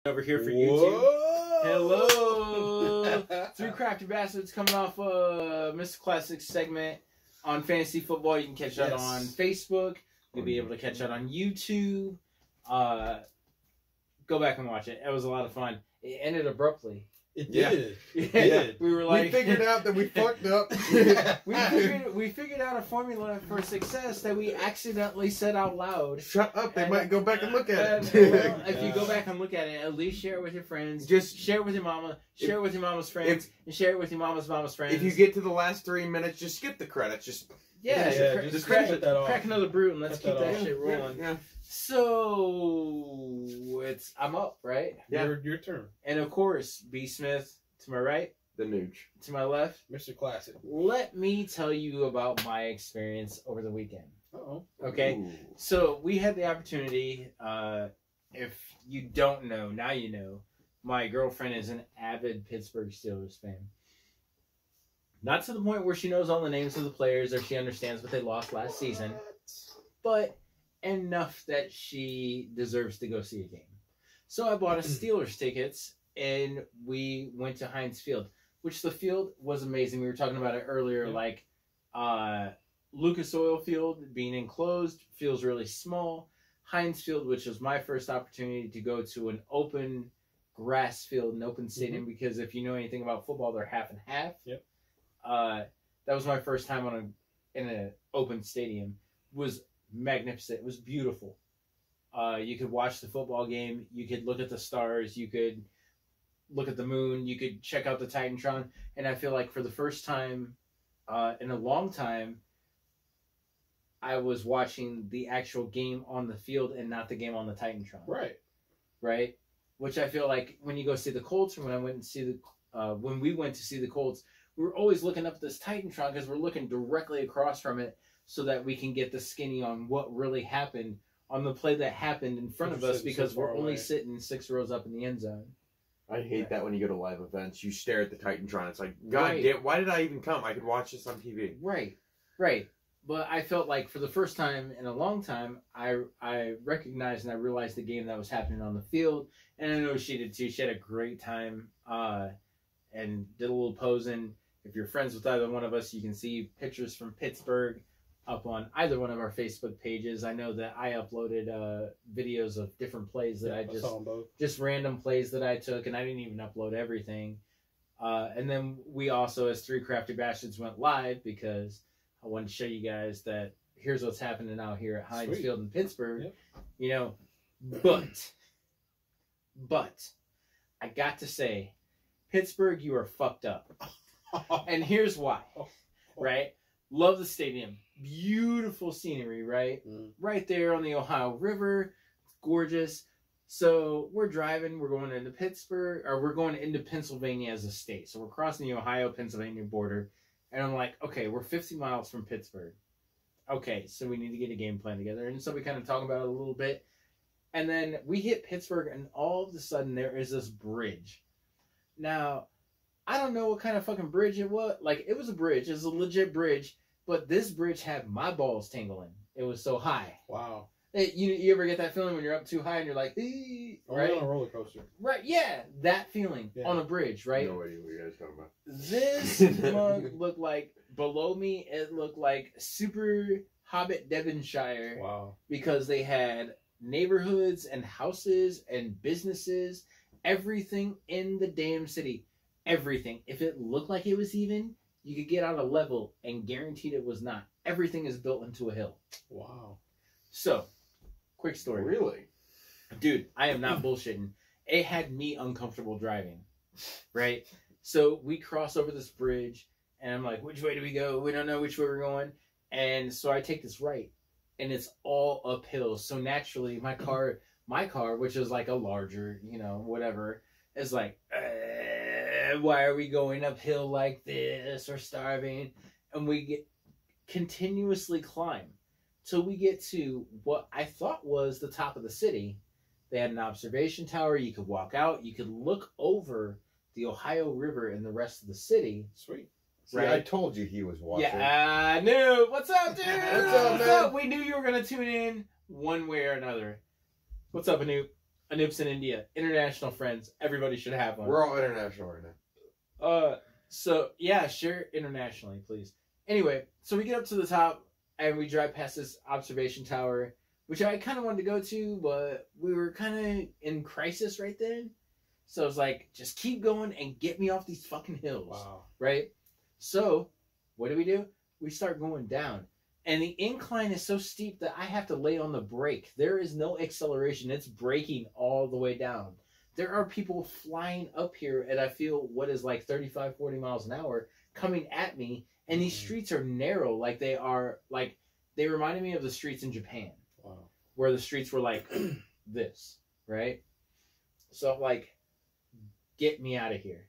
Over here for YouTube. Hello! Three Crafty Bastards coming off Mr. Classic segment on fantasy football. You can catch that on Facebook. You'll be able to catch that on YouTube. Go back and watch it. It was a lot of fun. It ended abruptly. It did. Yeah. It did. We were like, we figured out that we fucked up. we figured out a formula for success that we accidentally said out loud. Shut up! They might go back and look at it. Well, if you go back and look at it, at least share it with your friends. Just share it with your mama. Share it with your mama's friends, and share it with your mama's friends. If you get to the last 3 minutes, just skip the credits. Just just crack another brew and let's keep that shit rolling. Yeah. So I'm up, right? Yeah. Your turn. And of course, B. Smith to my right, the nooch to my left, Mr. Classic. Let me tell you about my experience over the weekend. Okay, Ooh. so we had the opportunity. If you don't know, now you know. My girlfriend is an avid Pittsburgh Steelers fan. Not to the point where she knows all the names of the players or she understands what they lost last season, but enough that she deserves to go see a game. So I bought us Steelers tickets and we went to Heinz Field, which the field was amazing. We were talking about it earlier, like Lucas Oil Field being enclosed feels really small. Heinz Field, which was my first opportunity to go to an open grass field, an open stadium, because if you know anything about football, they're half and half. Yep. That was my first time in an open stadium. It was magnificent. It was beautiful. You could watch the football game. You could look at the stars. You could look at the moon. You could check out the Titantron. And I feel like for the first time in a long time, I was watching the actual game on the field and not the game on the Titantron. Right. Right? Which I feel like when you go see the Colts, or when I went and see when we went to see the Colts, we were always looking up at this Titantron because we're looking directly across from it so that we can get the skinny on what really happened on the play that happened in front of us, because we're only sitting 6 rows up in the end zone. I hate that when you go to live events. You stare at the Titantron. It's like, God damn, why did I even come? I could watch this on TV. Right. But I felt like for the first time in a long time, I recognized and I realized the game that was happening on the field. And I know she did too. She had a great time and did a little posing. If you're friends with either one of us, you can see pictures from Pittsburgh up on either one of our Facebook pages. I know that I uploaded videos of different plays that I saw them both. Just random plays that I took, and I didn't even upload everything. And then we also, as Three Crafty Bastards, went live because I wanted to show you guys that here's what's happening out here at Heinz Field in Pittsburgh. Yep. You know, but I got to say, Pittsburgh, you are fucked up. And here's why, right? Love the stadium. Beautiful scenery, right? Right there on the Ohio River. Gorgeous. So we're driving. We're going into Pittsburgh, or we're going into Pennsylvania as a state. So we're crossing the Ohio-Pennsylvania border. And I'm like, okay, we're 50 miles from Pittsburgh. Okay, so we need to get a game plan together. And so we kind of talk about it a little bit. And then we hit Pittsburgh, and all of a sudden there is this bridge. Now, I don't know what kind of fucking bridge it was. Like, it was a bridge. It was a legit bridge. But this bridge had my balls tingling. It was so high. Wow. You ever get that feeling when you're up too high and you're like, right? On a roller coaster. Right, yeah. That feeling on a bridge, right? No idea what you guys are talking about. This mug looked like, below me, it looked like super Hobbit Devonshire. Wow. Because they had neighborhoods and houses and businesses, everything in the damn city. Everything. If it looked like it was even, you could get out a level and guaranteed it was not. Everything is built into a hill. Wow. So, quick story. Really? Dude, I am not bullshitting. It had me uncomfortable driving. Right? So, we cross over this bridge, and I'm like, which way do we go? We don't know which way we're going. And so I take this right, and it's all uphill. So, naturally, my car, which is like a larger, whatever, is like, why are we going uphill like this? We're starving. And we continuously climb till we get to what I thought was the top of the city. They had an observation tower. You could walk out. You could look over the Ohio River and the rest of the city. Sweet. See, right? I told you he was watching. Yeah, I knew. What's up, dude? What's up, man? We knew you were going to tune in one way or another. What's up, Anoop? an Ips in India. International friends. Everybody should have one. We're all international right now. So yeah, share internationally, please. Anyway, so we get up to the top and we drive past this observation tower, which I kind of wanted to go to, but we were kind of in crisis right then. So I was like, just keep going and get me off these fucking hills. Wow. Right? So what do? We start going down. And the incline is so steep that I have to lay on the brake. There is no acceleration. It's braking all the way down. There are people flying up here at I feel what is like 35, 40 miles an hour coming at me. And these streets are narrow. Like they reminded me of the streets in Japan. Wow. Where the streets were like this, right? So like, get me out of here.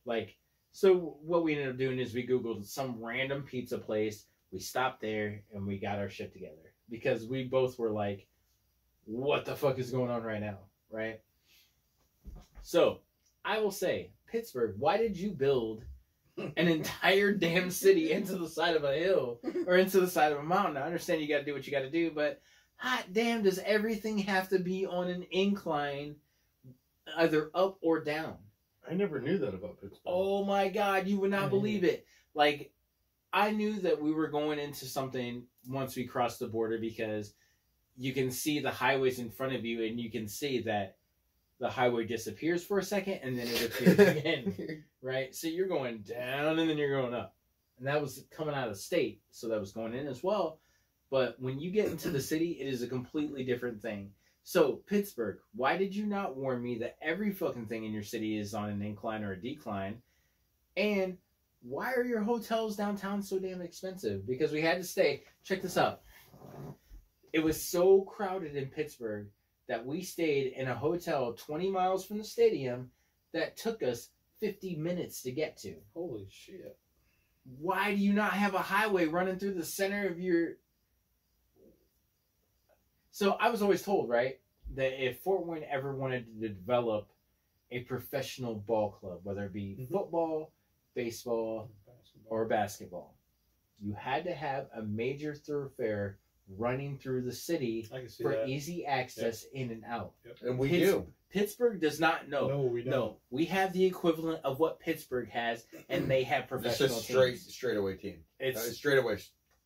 Like, so what we ended up doing is we Googled some random pizza place. We stopped there and we got our shit together because we both were like, what the fuck is going on right now? Right? So I will say, Pittsburgh, why did you build an entire damn city into the side of a hill or into the side of a mountain? I understand you got to do what you got to do, but hot damn, does everything have to be on an incline, either up or down? I never knew that about Pittsburgh. Oh my God, you would not believe it. Like, I knew that we were going into something once we crossed the border because you can see the highways in front of you and you can see that the highway disappears for a second and then it appears again, right? So you're going down and then you're going up. And that was coming out of the state, so that was going in as well. But when you get into the city, it is a completely different thing. So, Pittsburgh, why did you not warn me that every fucking thing in your city is on an incline or a decline? And why are your hotels downtown so damn expensive? Because we had to stay. Check this out. It was so crowded in Pittsburgh that we stayed in a hotel 20 miles from the stadium that took us 50 minutes to get to. Holy shit. Why do you not have a highway running through the center of your... So I was always told, right, that if Fort Wayne ever wanted to develop a professional ball club, whether it be football, baseball, or basketball, you had to have a major thoroughfare running through the city for easy access in and out. Yep. And we do. Pittsburgh does not know. No, we don't. No, we have the equivalent of what Pittsburgh has, and they have professional teams. It's a straightaway team. It's straightaway.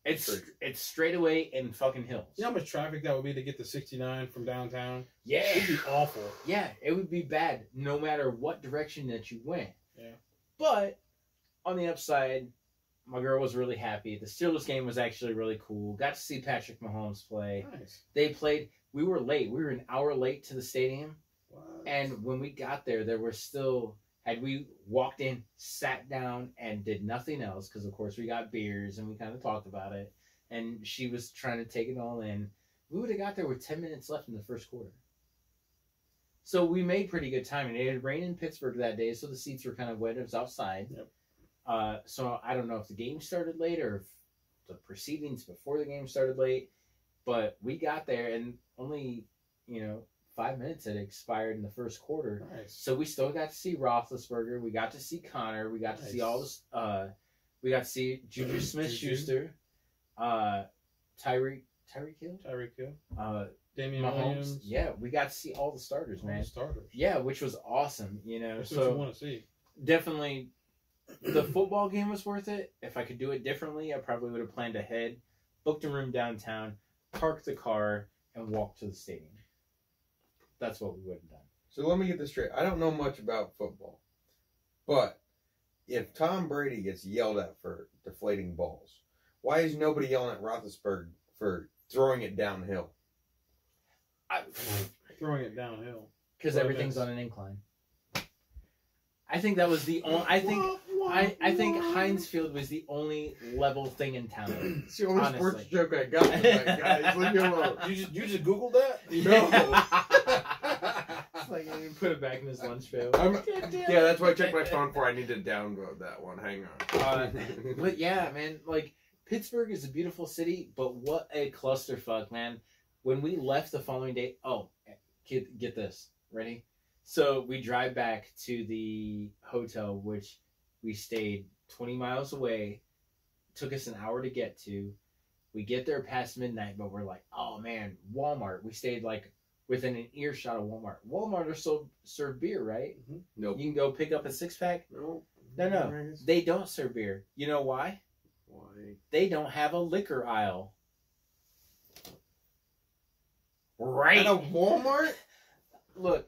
It's straight away in fucking hills. You know how much traffic that would be to get to 69 from downtown? Yeah. It'd be awful. Yeah, it would be bad no matter what direction that you went. Yeah. But on the upside, my girl was really happy. The Steelers game was actually really cool. Got to see Patrick Mahomes play. Nice. They played. We were late. We were an hour late to the stadium. What? And when we got there, there were still... Had we walked in, sat down, and did nothing else, because of course we got beers and we kind of talked about it, and she was trying to take it all in, we would have got there with 10 minutes left in the first quarter. So we made pretty good time, and it had rained in Pittsburgh that day, so the seats were kind of wet. It was outside. Yep. So I don't know if the game started late or if the proceedings before the game started late, but we got there, and only, 5 minutes had expired in the first quarter. Nice. So we still got to see Roethlisberger. We got to see Connor. We got to see all this. We got to see Juju Smith-Schuster, Tyreek Hill, Damian Mahomes. Williams. Yeah, we got to see all the starters, man. All the starters. Yeah, which was awesome. That's so what you want to see. Definitely, the football game was worth it. If I could do it differently, I probably would have planned ahead, booked a room downtown, parked the car, and walked to the stadium. That's what we would have done. So let me get this straight. I don't know much about football, but if Tom Brady gets yelled at for deflating balls, why is nobody yelling at Roethlisberger for throwing it downhill? Throwing it downhill. Because everything's on an incline. I think that was the only... I think Heinz Field was the only level thing in town. It's the only sports joke I got from that guy. Leave me alone. You just Googled that? No. It's like he put it back in his lunch pail. Yeah, that's why I checked my phone for. I need to download that one. Hang on. But yeah, man, like Pittsburgh is a beautiful city, but what a clusterfuck, man. When we left the following day, get this, ready? So we drive back to the hotel, which we stayed 20 miles away. Took us an hour to get to. We get there past midnight, but we're like, oh man, Walmart. We stayed within an earshot of Walmart. Walmart are serve beer, right? Mm-hmm. Nope. You can go pick up a 6-pack. Nope. No. They don't serve beer. You know why? Why? They don't have a liquor aisle. Right. At a Walmart? Look,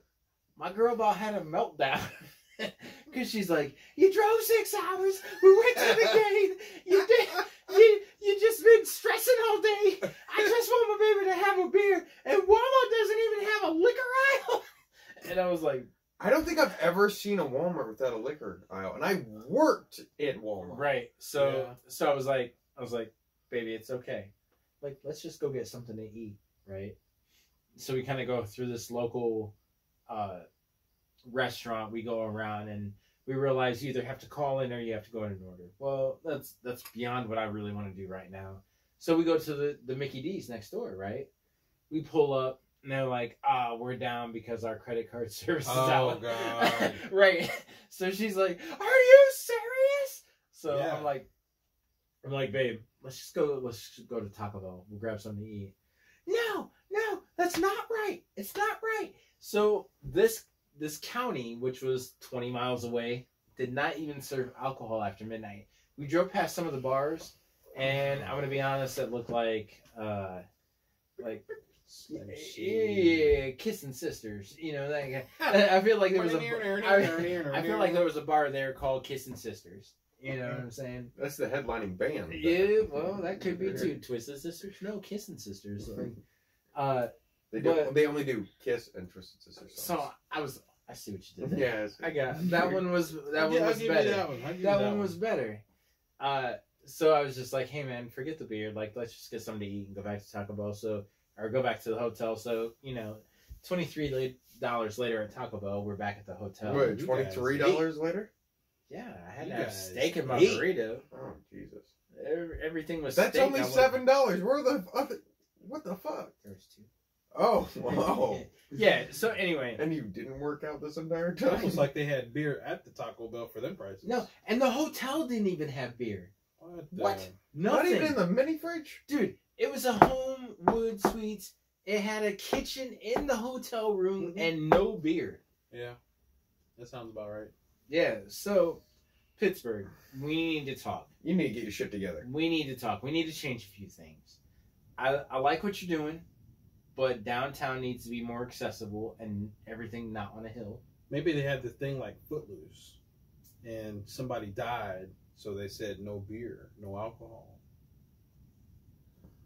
my girl about had a meltdown. Because she's like, you drove 6 hours. We went to the game. You just been stressing all day. I just want my baby to have a beer. And Walmart doesn't even have a liquor aisle. And I was like, I don't think I've ever seen a Walmart without a liquor aisle. And I worked at Walmart. right. So I was like, baby, it's okay. Like, let's just go get something to eat, right? So we kind of go through this local restaurant. We go around and we realize you either have to call in or you have to go in and order. Well, that's beyond what I really want to do right now. So we go to the Mickey D's next door, right? We pull up and they're like, we're down because our credit card service is out. Oh, God. Right. So she's like, are you serious? So Yeah. I'm like, babe, let's go to Taco Bell. We'll grab something to eat. No, that's not right. It's not right. So this county, which was 20 miles away, did not even serve alcohol after midnight. We drove past some of the bars, and I'm gonna be honest, it looked like kissing sisters. You know, I feel like there was I feel like there was a bar there called Kissing Sisters. You know what I'm saying? That's the headlining band. Yeah, well, that could be too. Twisted Sisters? No, Kissing Sisters. They only do Kiss and Twisted Sister songs. So I see what you did there. Yes. I got that one was better. That one was better. So I was just like, hey man, forget the beer. Like, let's just get something to eat and go back to Taco Bell. Or go back to the hotel. So, $23 later at Taco Bell, we're back at the hotel. Wait, $23 later? Yeah, I had to have steak and margarita. Oh, Jesus. Everything was That's steak. only $7. Where the other... What the fuck? There was 2. Oh, wow. Yeah, so anyway. And you didn't work out this entire It's time? almost like they had beer at the Taco Bell for them prices. No, and the hotel didn't even have beer. What? Not Nothing. even in the mini fridge? Dude, it was a Homewood Suites. It had a kitchen in the hotel room and no beer. Yeah, that sounds about right. Yeah, so Pittsburgh, we need to talk. You need to get your shit together. We need to talk. We need to change a few things. I like what you're doing, but downtown needs to be more accessible and everything not on a hill. Maybe they had the thing like Footloose, and somebody died, so they said no beer, no alcohol.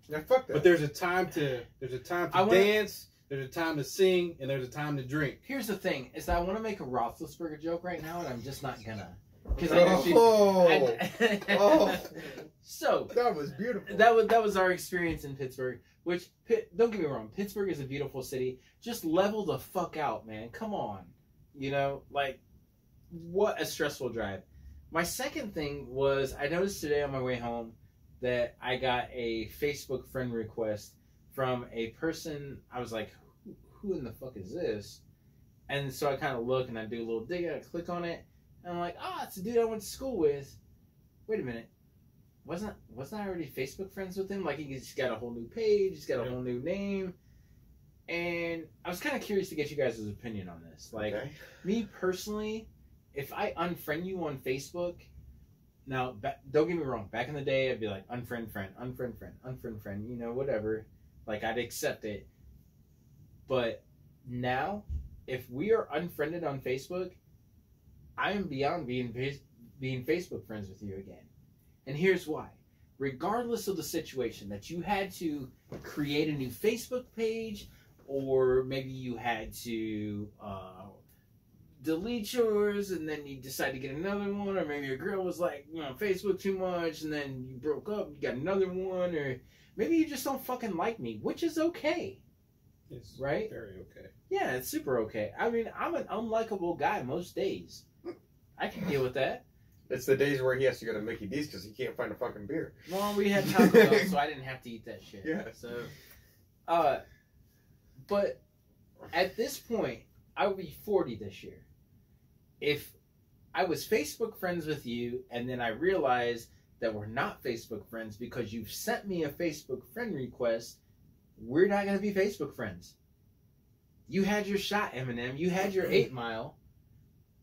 Yeah, fuck that. But there's a time to dance, there's a time to sing, and there's a time to drink. Here's the thing: is that I want to make a Roethlisberger joke right now, and I'm just not gonna. So that was beautiful. That was our experience in Pittsburgh. Which, don't get me wrong, Pittsburgh is a beautiful city. Just level the fuck out, man. Come on, what a stressful drive. My second thing was I noticed today on my way home that I got a Facebook friend request from a person. I was like, who in the fuck is this? And so I kind of look and I do a little dig, I click on it, and I'm like, it's a dude I went to school with. Wait a minute. Wasn't I already Facebook friends with him? Like, he's got a whole new page, he's got a whole new name. And I was kind of curious to get you guys' opinion on this. Like, me personally, if I unfriend you on Facebook, now, don't get me wrong, back in the day, I'd be like, unfriend friend, unfriend friend, unfriend friend, whatever. Like, I'd accept it. But now, if we are unfriended on Facebook, I am beyond being Facebook friends with you again. And here's why. Regardless of the situation, that you had to create a new Facebook page, or maybe you had to delete yours and then you decide to get another one, or maybe your girl was like, Facebook too much and then you broke up, you got another one, or maybe you just don't fucking like me, which is okay. It's right? Very okay. Yeah, it's super okay. I mean, I'm an unlikable guy most days. I can deal with that. It's the days where he has to go to Mickey D's because he can't find a fucking beer. Well, we had Taco Bell, so I didn't have to eat that shit. Yeah. So, but at this point, I would be 40 this year. If I was Facebook friends with you, and then I realized that we're not Facebook friends because you've sent me a Facebook friend request, we're not going to be Facebook friends. You had your shot, Eminem. You had your 8 Mile.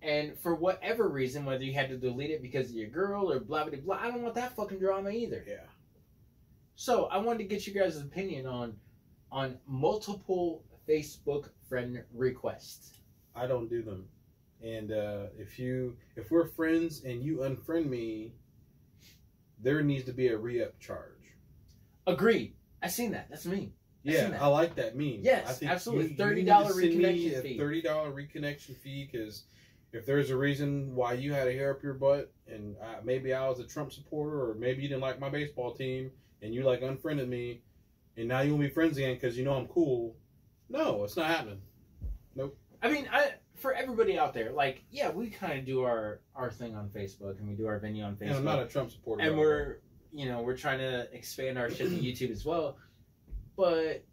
And for whatever reason, whether you had to delete it because of your girl or blah, blah, blah, I don't want that fucking drama either. Yeah. So I wanted to get you guys' opinion on multiple Facebook friend requests. I don't do them. And if we're friends and you unfriend me, there needs to be a re-up charge. Agreed. I seen that. That's me. Yeah, I like that meme. Yes, I think absolutely. $30 reconnection fee. $30 reconnection fee, because if there's a reason why you had a hair up your butt, and maybe I was a Trump supporter, or maybe you didn't like my baseball team, and you like unfriended me, and now you want to be friends again because you know I'm cool. No, it's not happening. Nope. I mean, for everybody out there, like, yeah, we kind of do our thing on Facebook, and we do our venue on Facebook. And I'm not a Trump supporter. And we're trying to expand our shit to YouTube as well. But,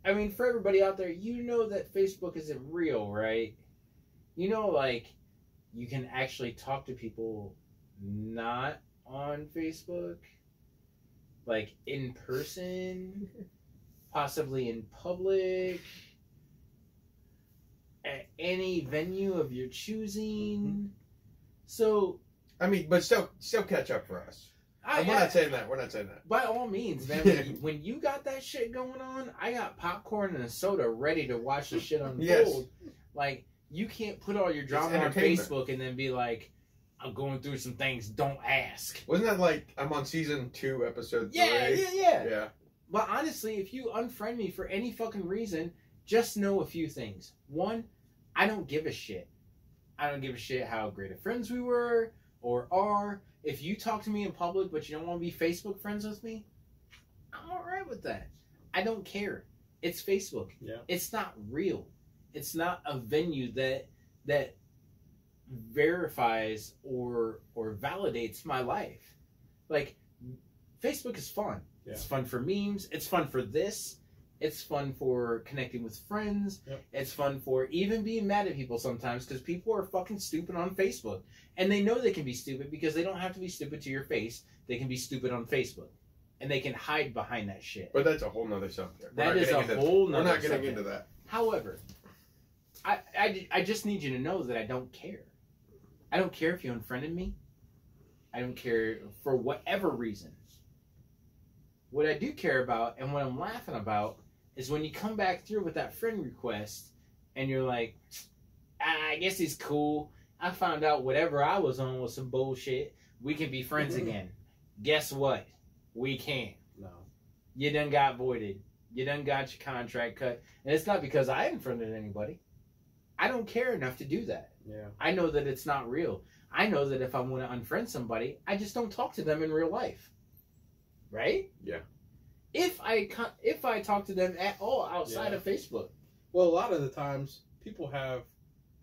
I mean, for everybody out there, you know that Facebook isn't real, right? You know, like, you can actually talk to people not on Facebook, like, in person, possibly in public, at any venue of your choosing. So, I mean, but still catch up for us. We're not saying that. We're not saying that. By all means, man. When you got that shit going on, I got popcorn and a soda ready to watch the shit unfold. Yes. Like, you can't put all your drama on Facebook and then be like, I'm going through some things, don't ask. Wasn't that like, I'm on season 2, episode 3? Yeah. But honestly, if you unfriend me for any fucking reason, just know a few things. One, I don't give a shit. I don't give a shit how great of friends we were or are. If you talk to me in public but you don't want to be Facebook friends with me, I'm alright with that. I don't care. It's Facebook. Yeah. It's not real. It's not a venue that verifies or validates my life. Like, Facebook is fun. Yeah. It's fun for memes. It's fun for this. It's fun for connecting with friends. Yep. It's fun for even being mad at people sometimes, because people are fucking stupid on Facebook. And they know they can be stupid because they don't have to be stupid to your face. They can be stupid on Facebook. And they can hide behind that shit. But that's a whole nother subject. That is a whole nother subject. We're not getting into that. However, I just need you to know that I don't care. I don't care if you unfriended me. I don't care for whatever reason. What I do care about, and what I'm laughing about, is when you come back through with that friend request and you're like, I guess he's cool. I found out whatever I was on was some bullshit. We can be friends again. Guess what? We can't. No. You done got voided. You done got your contract cut. And it's not because I unfriended anybody. I don't care enough to do that. Yeah. I know that it's not real. I know that if I want to unfriend somebody, I just don't talk to them in real life. Right? Yeah. If I talk to them at all outside of Facebook. Well, a lot of the times people have.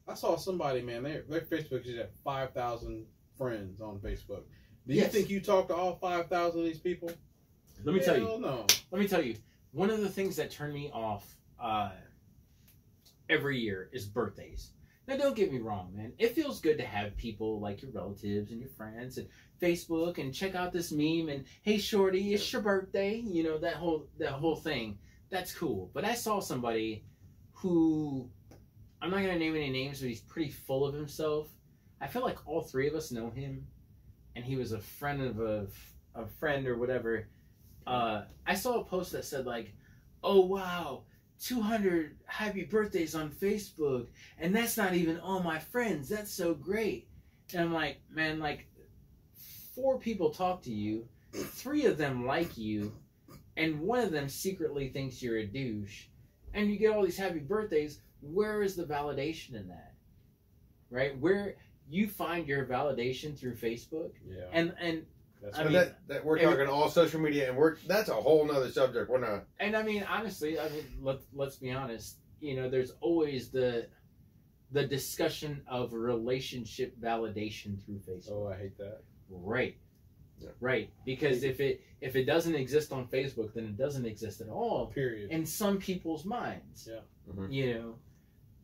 I saw somebody, man. Their Facebook is at 5,000 friends on Facebook. Do you think you talk to all 5,000 of these people? Let me tell you. No. Let me tell you. One of the things that turned me off every year is birthdays. Now, don't get me wrong, man. It feels good to have people like your relatives and your friends and Facebook and check out this meme and, hey, shorty, it's your birthday. You know, that whole thing. That's cool. But I saw somebody who, I'm not going to name any names, but he's pretty full of himself. I feel like all three of us know him, and he was a friend of a friend or whatever. I saw a post that said, like, oh, wow, 200 happy birthdays on Facebook, and that's not even all my friends. That's so great. And I'm like, man, like, 4 people talk to you, 3 of them like you, and 1 of them secretly thinks you're a douche, and you get all these happy birthdays. Where is the validation in that? Right? Where you find your validation through Facebook? Yeah. And that's I mean, that we're talking all social media, and that's a whole nother subject. We're not. And I mean, honestly, let's be honest. You know, there's always the discussion of relationship validation through Facebook. Oh, I hate that. Right. Yeah. Right. Because if it doesn't exist on Facebook, then it doesn't exist at all. Period. In some people's minds. Yeah. Mm-hmm. You know,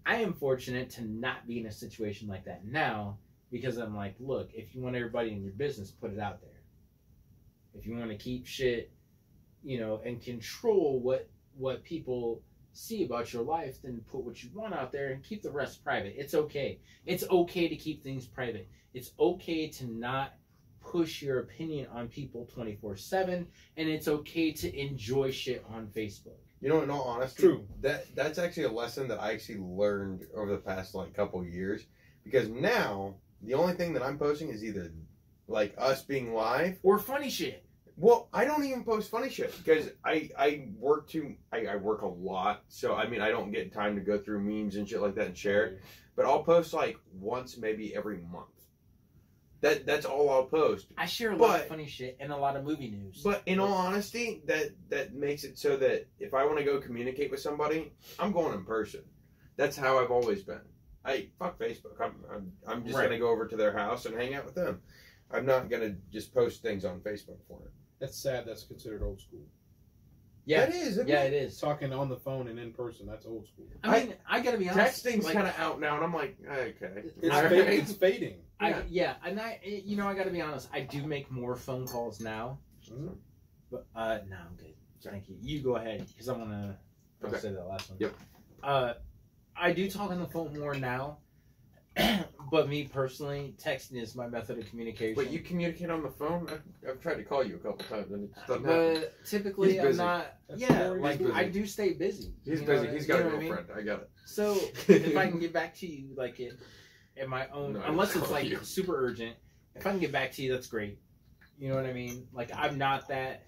I am fortunate to not be in a situation like that now, because I'm like, look, if you want everybody in your business, put it out there. If you want to keep shit, you know, and control what people see about your life, then put what you want out there and keep the rest private. It's okay. It's okay to keep things private. It's okay to not push your opinion on people 24/7, and it's okay to enjoy shit on Facebook. You know, in all honesty, True. That's actually a lesson that I actually learned over the past like couple years, because now the only thing that I'm posting is either like us being live Or funny shit. Well, I don't even post funny shit because I work a lot, so I mean I don't get time to go through memes and shit like that and share it. But I'll post like once, maybe every month. That's all I'll post. I share a lot of funny shit and a lot of movie news. But in all honesty, that makes it so that if I want to go communicate with somebody, I'm going in person. That's how I've always been. Fuck Facebook. I'm just gonna go over to their house and hang out with them. I'm not gonna just post things on Facebook for it. That's sad. That's considered old school. Yeah, that is. Yeah, it is. Talking on the phone and in person, that's old school. I mean, I gotta be honest. Texting's like, kind of out now, and I'm like, okay. It's fading. And I gotta be honest. I do make more phone calls now. Mm-hmm. But no, I'm good. Thank you. You go ahead because I wanna say that last one. Yep. I do talk on the phone more now. But me personally, texting is my method of communication. But you communicate on the phone? I've tried to call you a couple times and it doesn't happen. But typically, He's I'm busy. not. That's Yeah, boring. like He's busy. I do stay busy. He's You busy. know He's what got a I mean? girlfriend. I got it. So if I can get back to you, like in my own, No, unless it's call like you. super urgent, if I can get back to you, that's great. You know what I mean? Like I'm not that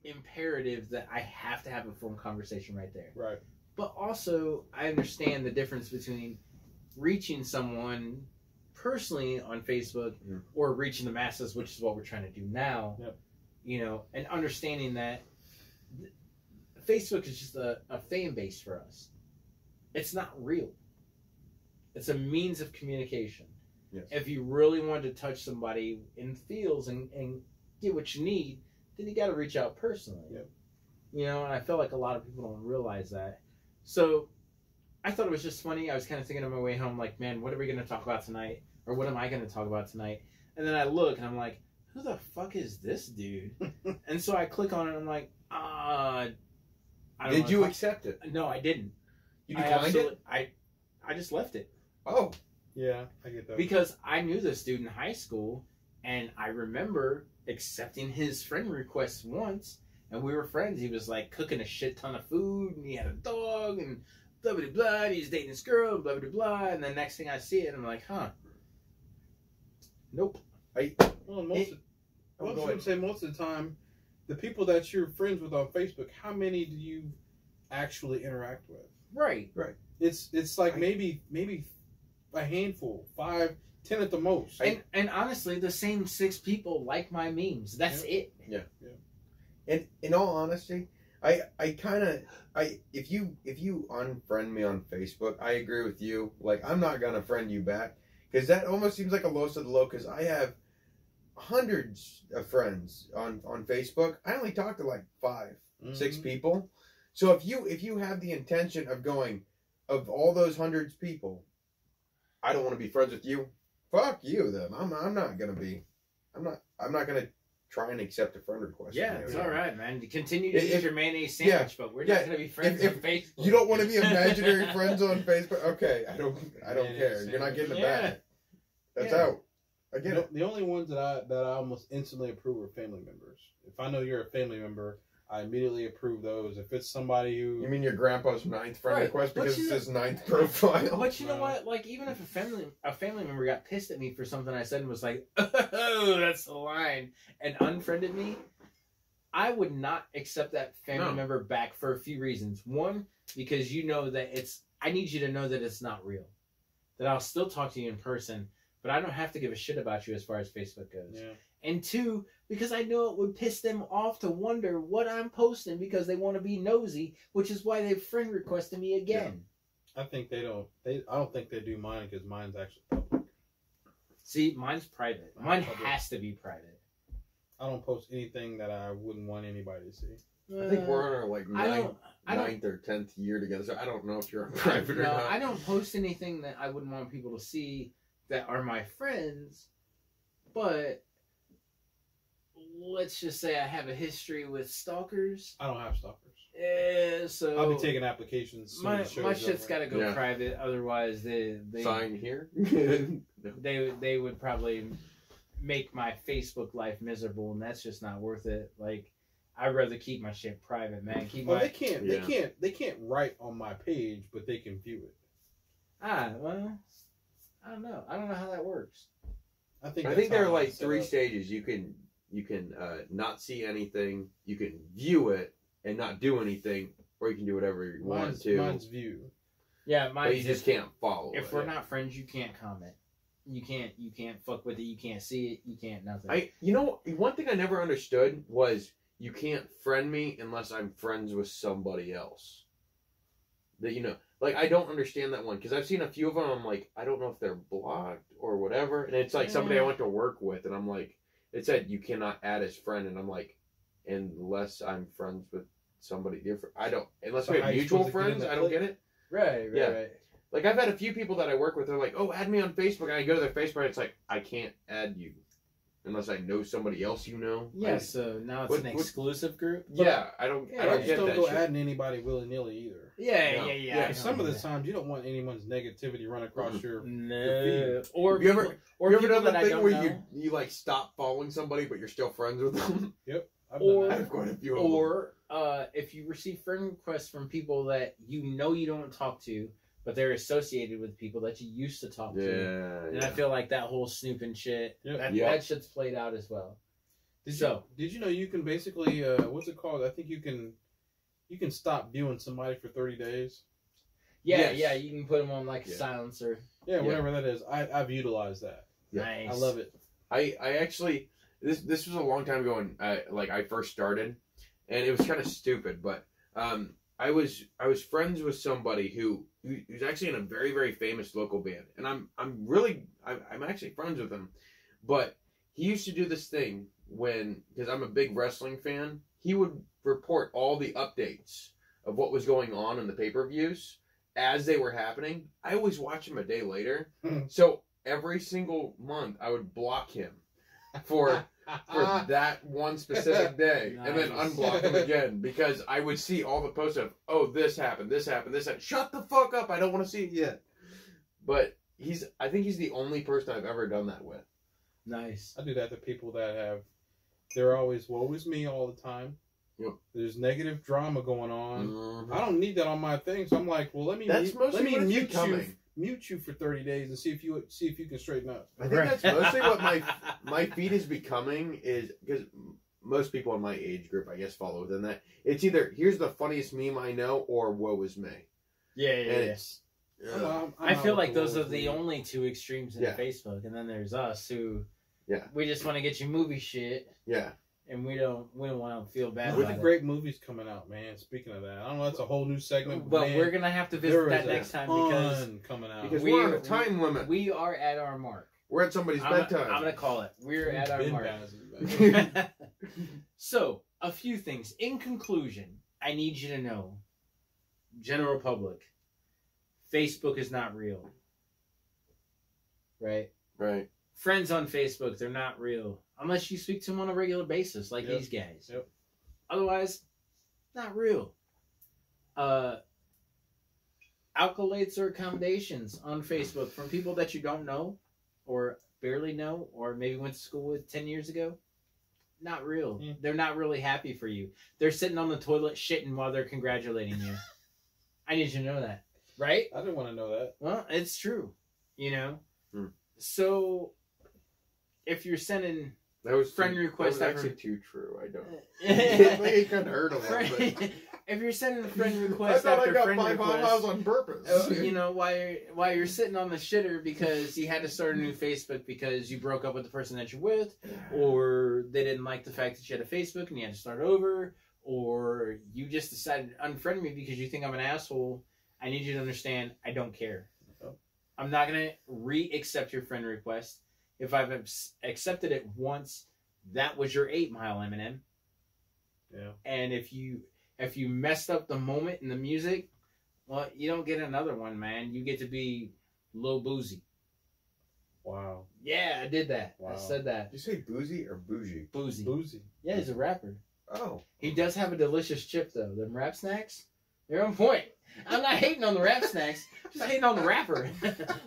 imperative that I have to have a phone conversation right there. Right. But also, I understand the difference between reaching someone personally on Facebook or reaching the masses, which is what we're trying to do now. Yep. You know, and understanding that Facebook is just a fan base for us. It's not real. It's a means of communication. Yes. If you really wanted to touch somebody in the fields and get what you need, then you got to reach out personally. Yep. You know, and I feel like a lot of people don't realize that. So I thought it was just funny. I was kind of thinking on my way home, like, man, what are we going to talk about tonight? Or what am I going to talk about tonight? And then I look and I'm like, who the fuck is this dude? And so I click on it and I'm like, I don't Did know you if accept it? No, I didn't. You declined it? I just left it. Oh. Yeah, I get that. Because I knew this dude in high school, and I remember accepting his friend request once, and we were friends. He was like cooking a shit ton of food, and he had a dog, and blah blah blah. And he's dating this girl, blah blah blah. And then next thing I see it, I'm like, huh? Nope. Well, most of the time, the people that you're friends with on Facebook, how many do you actually interact with? Right. It's like maybe a handful, 5, 10 at the most. And honestly, the same 6 people like my memes. That's it. Yeah. And in all honesty, if you unfriend me on Facebook, I agree with you. Like, I'm not gonna friend you back because that almost seems like a lowest of the low. Because I have hundreds of friends on Facebook. I only talk to like 5, 6 people. So if you have the intention of going, of all those hundreds of people, I don't want to be friends with you. Fuck you, then. I'm not gonna try and accept a friend request. Yeah, it's all right, man. Continue to eat your mayonnaise sandwich, but we're not gonna be friends on Facebook. You don't want to be imaginary friends on Facebook. Okay, I don't care. You're not getting it back. That's out. I get it. The only ones that I almost instantly approve are family members. If I know you're a family member, I immediately approve those. If it's somebody who... You mean your grandpa's 9th friend request because it's his 9th profile? But you know what? Like, even if a family member got pissed at me for something I said and was like, oh, that's the line, and unfriended me, I would not accept that family member back for a few reasons. One, because you know that I need you to know that it's not real. That I'll still talk to you in person, but I don't have to give a shit about you as far as Facebook goes. Yeah. And 2, because I know it would piss them off to wonder what I'm posting because they want to be nosy, which is why they friend requested me again. Yeah. I think I don't think they do mine because mine's actually public. See, mine's private. Mine has to be private. I don't post anything that I wouldn't want anybody to see. I think we're on our like 9th or 10th year together, so I don't know if you're on private or not. I don't post anything that I wouldn't want people to see that are my friends, but let's just say I have a history with stalkers. I don't have stalkers. So I'll be taking applications. Soon my as the show's my shit's over. got to go Yeah. private. Otherwise, they Sign here. they would probably make my Facebook life miserable, and that's just not worth it. Like, I'd rather keep my shit private, man. Keep Well, my they can't write on my page, but they can view it. well, I don't know. I don't know how that works. I that's think there how are like it's set 3 up. stages. You can not see anything. You can view it and not do anything, or you can do whatever you want to. Mine's view. Yeah, But you just can't follow If it. we're not friends, you can't comment. You can't fuck with it. You can't see it. You can't nothing. One thing I never understood was you can't friend me unless I'm friends with somebody else. Like, I don't understand that one because I've seen a few of them. I'm like, I don't know if they're blocked or whatever, and it's like somebody I went to work with, and I'm like, it said you cannot add as friend, and I'm like, unless I'm friends with somebody different, I don't. Unless So we how have you mutual supposed to get in friends, that I don't clique? get it. Right. Yeah. Like, I've had a few people that I work with. They're like, "Oh, add me on Facebook," and I go to their Facebook, and it's like, I can't add you unless I know somebody else. Yeah. So now it's What- an what- exclusive group. Yeah, I don't. Yeah, I I don't just get don't that go shit. adding anybody willy nilly either. Yeah. No. Yeah. Yeah, I 'cause know some of the that. times you don't want anyone's negativity run across your. No. Or You ever- people, or you ever people done that that I thing don't where know. you like stop following somebody but you're still friends with them? I've Or- done I've that. quite a few of them. Or if you receive friend requests from people that you don't talk to, but they're associated with people that you used to talk to. Yeah, And I feel like that whole snooping shit, Yep. that shit's played out as well. Did you know you can basically what's it called? I think you can stop viewing somebody for 30 days. Yeah, Yes. yeah, you can put them on like a Yeah. silencer. Yeah, whatever that is. I've utilized that. Yeah. Nice. I love it. I actually this was a long time ago when I first started, and it was kind of stupid, but I was friends with somebody who's actually in a very, very famous local band, and I'm actually friends with him, but he used to do this thing because I'm a big wrestling fan. He would report all the updates of what was going on in the pay-per-views as they were happening. I always watch him a day later, so every single month I would block him for that one specific day, and then Nice. unblock him again because I would see all the posts of, oh, this happened, this happened, this happened. Shut the fuck up! I don't want to see it yet. But I think he's the only person I've ever done that with. Nice. I do that to people that they're always woe is me all the time. Yep. There's negative drama going on. Mhm. I don't need that on my thing, so I'm like, well, let me That's mostly what it's mute becoming. you for 30 days and see if you can straighten up. I think that's mostly what my feed is becoming, is because most people in my age group, I guess, follow within that. It's either here's the funniest meme I know or woe is me. Yeah, And yeah. it's I feel out like with those woe are is the me. only two extremes in Yeah. Facebook, and then there's us who, Yeah. we just want to get you movie shit, yeah. and we don't want to feel bad With about the it. great movies coming out, man. Speaking of that, I don't know. That's a whole new segment. But man, we're gonna have to there visit that is a next time ton coming out. Because We- we're on a time limit. we are at our mark. We're at somebody's I'm bedtime. gonna call it. We're at our Been mark. bouncing, man. So, a few things. In conclusion, I need you to know, general public, Facebook is not real. Right? Right. Friends on Facebook, they're not real. Unless you speak to them on a regular basis, like Yep. these guys. Yep. Otherwise, not real. Accolades or accommodations on Facebook from people that you don't know or barely know or maybe went to school with 10 years ago. Not real. Mm. They're not really happy for you. They're sitting on the toilet shitting while they're congratulating you. I need you to know that. Right? I didn't want to know that. Well, it's true. You know? Hmm. So, if you're sending That was friend too, request That was ever- actually too true. I don't. I think it kind of hurt a little Friend- bit. if you're sending a friend I request thought I after got friend 5 request, miles on purpose. you know, while you're sitting on the shitter because you had to start a new Facebook because you broke up with the person that you're with, or they didn't like the fact that you had a Facebook and you had to start over, or you just decided to unfriend me because you think I'm an asshole. I need you to understand, I don't care. I'm not going to re-accept your friend request. If I've accepted it once, that was your 8 Mile, Eminem. Yeah. And if you messed up the moment in the music, well, you don't get another one, man. You get to be Lil Boozy. Wow. Yeah, I did that. I Wow. said that. Did you say boozy or bougie? Boozy. Boozy. Yeah, he's a rapper. Oh. He does have a delicious chip, though. Them wrap snacks, they're on point. I'm not hating on the wrap snacks. Just hating on the wrapper.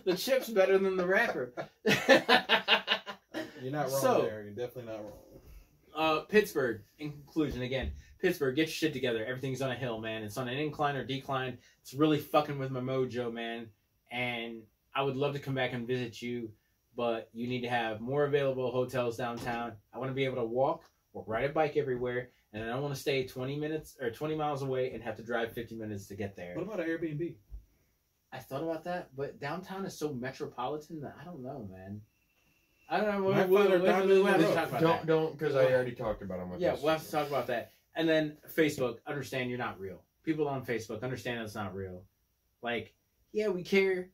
The chip's better than the wrapper. You're not wrong there. You're definitely not wrong. Pittsburgh, in conclusion, again, Pittsburgh, get your shit together. Everything's on a hill, man. It's on an incline or decline. It's really fucking with my mojo, man. And I would love to come back and visit you, but you need to have more available hotels downtown. I want to be able to walk or ride a bike everywhere, and I don't want to stay 20 minutes or 20 miles away and have to drive 50 minutes to get there. What about an Airbnb? I thought about that, but downtown is so metropolitan that I don't know, man. I don't know. We'll have to talk about that. Don't, because I already talked about it on my Yeah, we'll have to talk about that. And then Facebook, understand you're not real. People on Facebook, understand it's not real. Like, yeah, we care,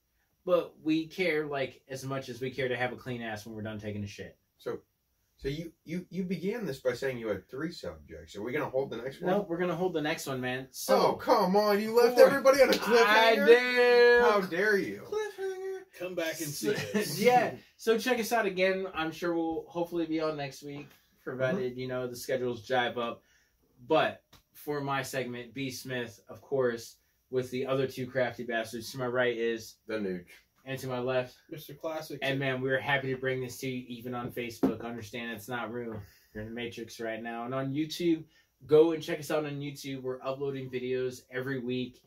but we care like as much as we care to have a clean ass when we're done taking a shit. So you began this by saying you had 3 subjects. Are we gonna hold the next one? No, we're gonna hold the next one, man. So, oh, come on! You left everybody on a cliffhanger. I did. How dare you? Cliffhanger. Come back and see us. Yeah. So check us out again. I'm sure we'll hopefully be on next week, provided the schedules jive up. But for my segment, B. Smith, of course, with the other 2 crafty bastards. To my right is the Nooch. And to my left, Mr. Classic. And man, we're happy to bring this to you even on Facebook. Understand it's not real. You're in the Matrix right now. And on YouTube, go and check us out on YouTube. We're uploading videos every week.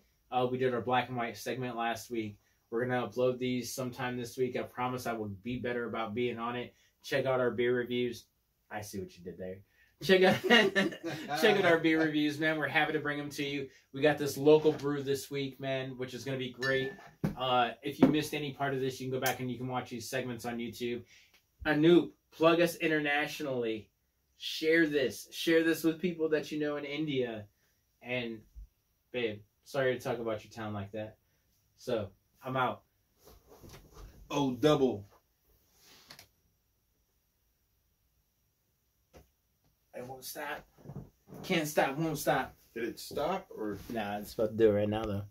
We did our black and white segment last week. We're going to upload these sometime this week. I promise I will be better about being on it. Check out our beer reviews. I see what you did there. Check out our beer reviews, man. We're happy to bring them to you. We got this local brew this week, man, which is going to be great. If you missed any part of this, you can go back and you can watch these segments on YouTube. Anoop, plug us internationally. Share this. Share this with people that you know in India. And, babe, sorry to talk about your town like that. So, I'm out. Oh, double. I won't stop. Can't stop, won't stop. Did it stop or? Nah, it's about to do it right now, though.